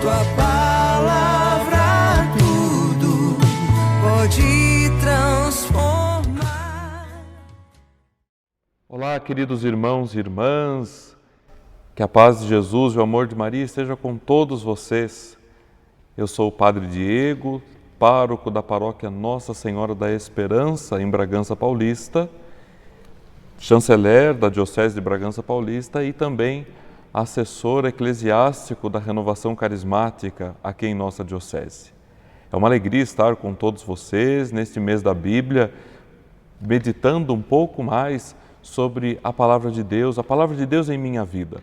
tua palavra tudo pode transformar. Olá, queridos irmãos e irmãs, que a paz de Jesus e o amor de Maria esteja com todos vocês. Eu sou o Padre Diego, pároco da paróquia Nossa Senhora da Esperança, em Bragança Paulista, chanceler da Diocese de Bragança Paulista e também assessor eclesiástico da Renovação Carismática aqui em nossa Diocese. É uma alegria estar com todos vocês neste mês da Bíblia, meditando um pouco mais sobre a Palavra de Deus em minha vida.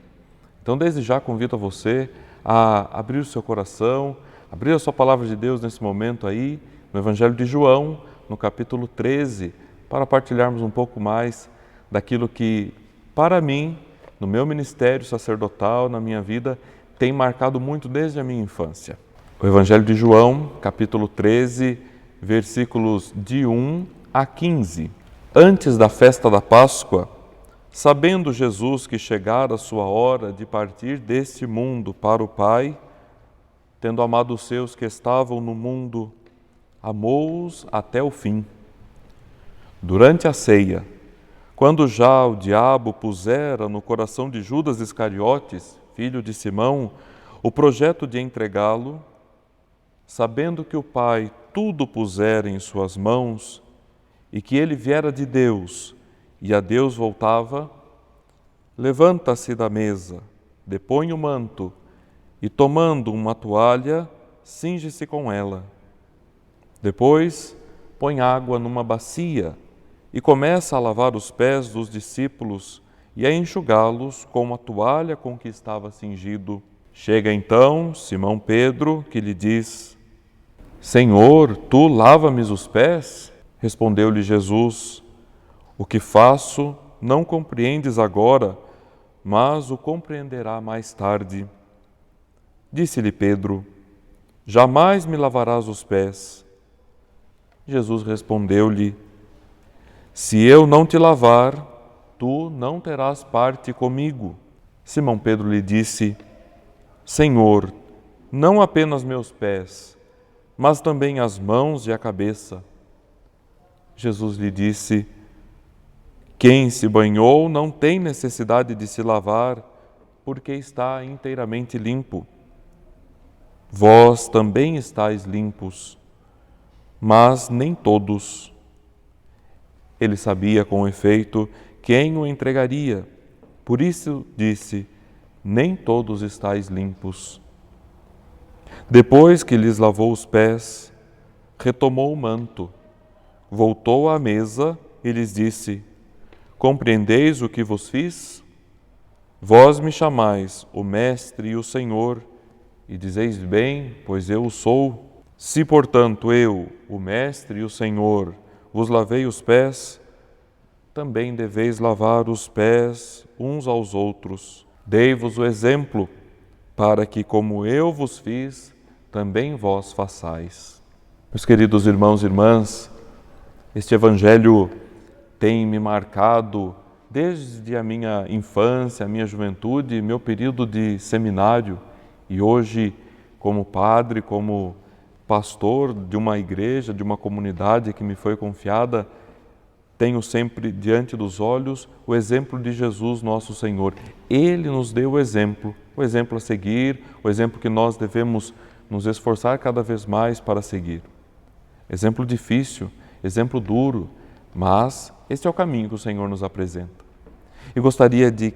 Então, desde já convido a você a abrir o seu coração, abrir a sua Palavra de Deus nesse momento aí, no Evangelho de João, no capítulo 13, para partilharmos um pouco mais daquilo que, para mim, no meu ministério sacerdotal, na minha vida, tem marcado muito desde a minha infância. O Evangelho de João, capítulo 13, versículos de 1 a 15. Antes da festa da Páscoa, sabendo Jesus que chegara a sua hora de partir deste mundo para o Pai, tendo amado os seus que estavam no mundo, amou-os até o fim. Durante a ceia, quando já o diabo pusera no coração de Judas Iscariotes, filho de Simão, o projeto de entregá-lo, sabendo que o Pai tudo pusera em suas mãos e que ele viera de Deus e a Deus voltava, levanta-se da mesa, depõe o manto e, tomando uma toalha, cinge-se com ela. Depois, põe água numa bacia e começa a lavar os pés dos discípulos e a enxugá-los com a toalha com que estava cingido. Chega então Simão Pedro, que lhe diz: Senhor, tu lava-me os pés? Respondeu-lhe Jesus: O que faço não compreendes agora, mas o compreenderá mais tarde. Disse-lhe Pedro: Jamais me lavarás os pés. Jesus respondeu-lhe: Se eu não te lavar, tu não terás parte comigo. Simão Pedro lhe disse: Senhor, não apenas meus pés, mas também as mãos e a cabeça. Jesus lhe disse: Quem se banhou não tem necessidade de se lavar, porque está inteiramente limpo. Vós também estáis limpos, mas nem todos. Ele sabia, com efeito, quem o entregaria. Por isso disse: Nem todos estáis limpos. Depois que lhes lavou os pés, retomou o manto, voltou à mesa e lhes disse: Compreendeis o que vos fiz? Vós me chamais o Mestre e o Senhor, e dizeis bem, pois eu o sou. Se, portanto, eu, o Mestre e o Senhor, vos lavei os pés, também deveis lavar os pés uns aos outros. Dei-vos o exemplo, para que, como eu vos fiz, também vós façais. Meus queridos irmãos e irmãs, este Evangelho tem me marcado desde a minha infância, a minha juventude, meu período de seminário, e hoje, como padre, como pastor de uma igreja, de uma comunidade que me foi confiada, tenho sempre diante dos olhos o exemplo de Jesus, nosso Senhor. Ele nos deu o exemplo a seguir, o exemplo que nós devemos nos esforçar cada vez mais para seguir. Exemplo difícil, exemplo duro, mas este é o caminho que o Senhor nos apresenta. E gostaria de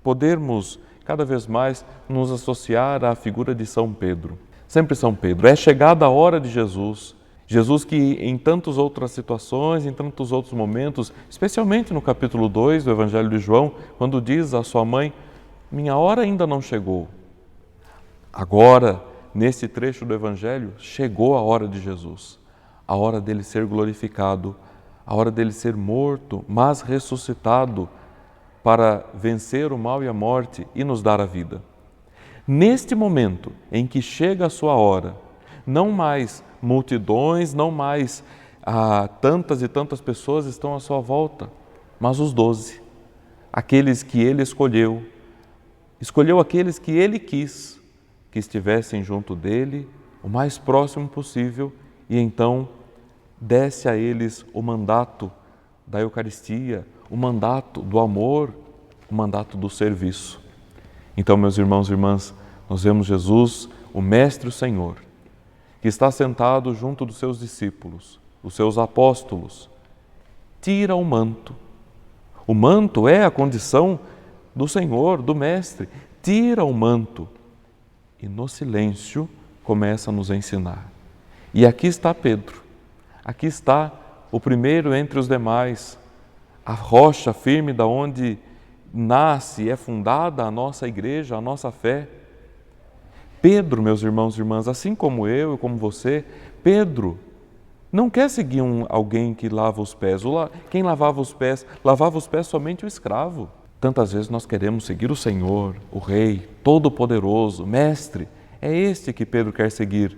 podermos cada vez mais nos associar à figura de São Pedro. Sempre São Pedro. É chegada a hora de Jesus. Jesus que em tantas outras situações, em tantos outros momentos, especialmente no capítulo 2 do Evangelho de João, quando diz à sua mãe: minha hora ainda não chegou. Agora, nesse trecho do Evangelho, chegou a hora de Jesus. A hora dele ser glorificado, a hora dele ser morto, mas ressuscitado para vencer o mal e a morte e nos dar a vida. Neste momento em que chega a sua hora, não mais multidões, não mais tantas e tantas pessoas estão à sua volta, mas os 12, aqueles que ele escolheu aqueles que ele quis que estivessem junto dele, o mais próximo possível, e então desse a eles o mandato da Eucaristia, o mandato do amor, o mandato do serviço. Então, meus irmãos e irmãs, nós vemos Jesus, o Mestre, o Senhor, que está sentado junto dos seus discípulos, os seus apóstolos, tira o manto. O manto é a condição do Senhor, do Mestre. Tira o manto e no silêncio começa a nos ensinar. E aqui está Pedro, aqui está o primeiro entre os demais, a rocha firme da onde nasce e é fundada a nossa igreja, a nossa fé. Pedro, meus irmãos e irmãs, assim como eu e como você, Pedro não quer seguir alguém que lava os pés. Quem lavava os pés somente o escravo. Tantas vezes nós queremos seguir o Senhor, o Rei, Todo-Poderoso, Mestre. É este que Pedro quer seguir.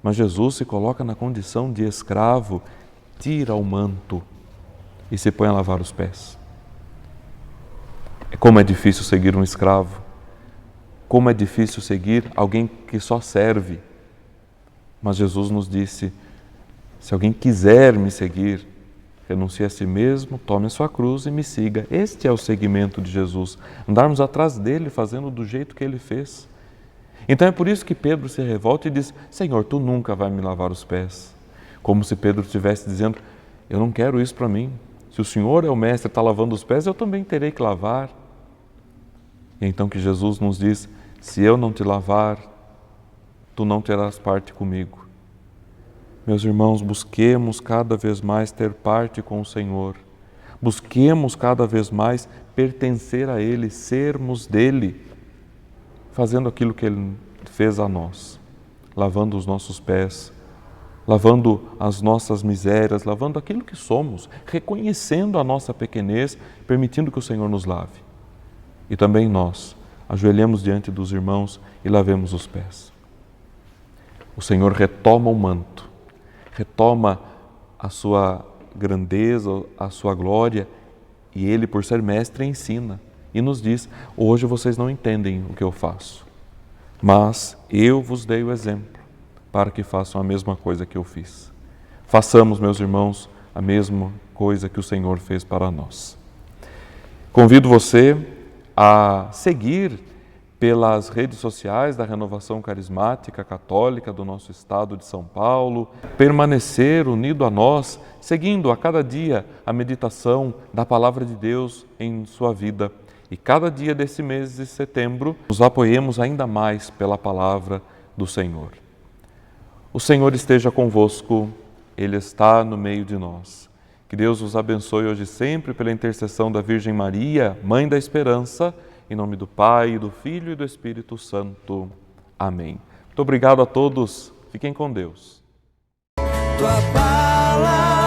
Mas Jesus se coloca na condição de escravo, tira o manto e se põe a lavar os pés. Como é difícil seguir um escravo. Como é difícil seguir alguém que só serve. Mas Jesus nos disse, se alguém quiser me seguir, renuncie a si mesmo, tome a sua cruz e me siga. Este é o seguimento de Jesus, andarmos atrás dele, fazendo do jeito que ele fez. Então é por isso que Pedro se revolta e diz, Senhor, tu nunca vai me lavar os pés. Como se Pedro estivesse dizendo, eu não quero isso para mim. Se o Senhor é o Mestre e está lavando os pés, eu também terei que lavar. E então que Jesus nos diz, se eu não te lavar, tu não terás parte comigo. Meus irmãos, busquemos cada vez mais ter parte com o Senhor. Busquemos cada vez mais pertencer a Ele, sermos dEle, fazendo aquilo que Ele fez a nós, lavando os nossos pés, lavando as nossas misérias, lavando aquilo que somos, reconhecendo a nossa pequenez, permitindo que o Senhor nos lave. E também nós, ajoelhemos diante dos irmãos e lavemos os pés. O Senhor retoma o manto, retoma a sua grandeza, a sua glória, e Ele, por ser Mestre, ensina e nos diz, hoje vocês não entendem o que eu faço, mas eu vos dei o exemplo para que façam a mesma coisa que eu fiz. Façamos, meus irmãos, a mesma coisa que o Senhor fez para nós. Convido você a seguir pelas redes sociais da Renovação Carismática Católica do nosso Estado de São Paulo, permanecer unido a nós, seguindo a cada dia a meditação da Palavra de Deus em sua vida. E cada dia desse mês de setembro, nos apoiemos ainda mais pela Palavra do Senhor. O Senhor esteja convosco, Ele está no meio de nós. Que Deus os abençoe hoje e sempre pela intercessão da Virgem Maria, Mãe da Esperança, em nome do Pai, do Filho e do Espírito Santo. Amém. Muito obrigado a todos. Fiquem com Deus. Tua palavra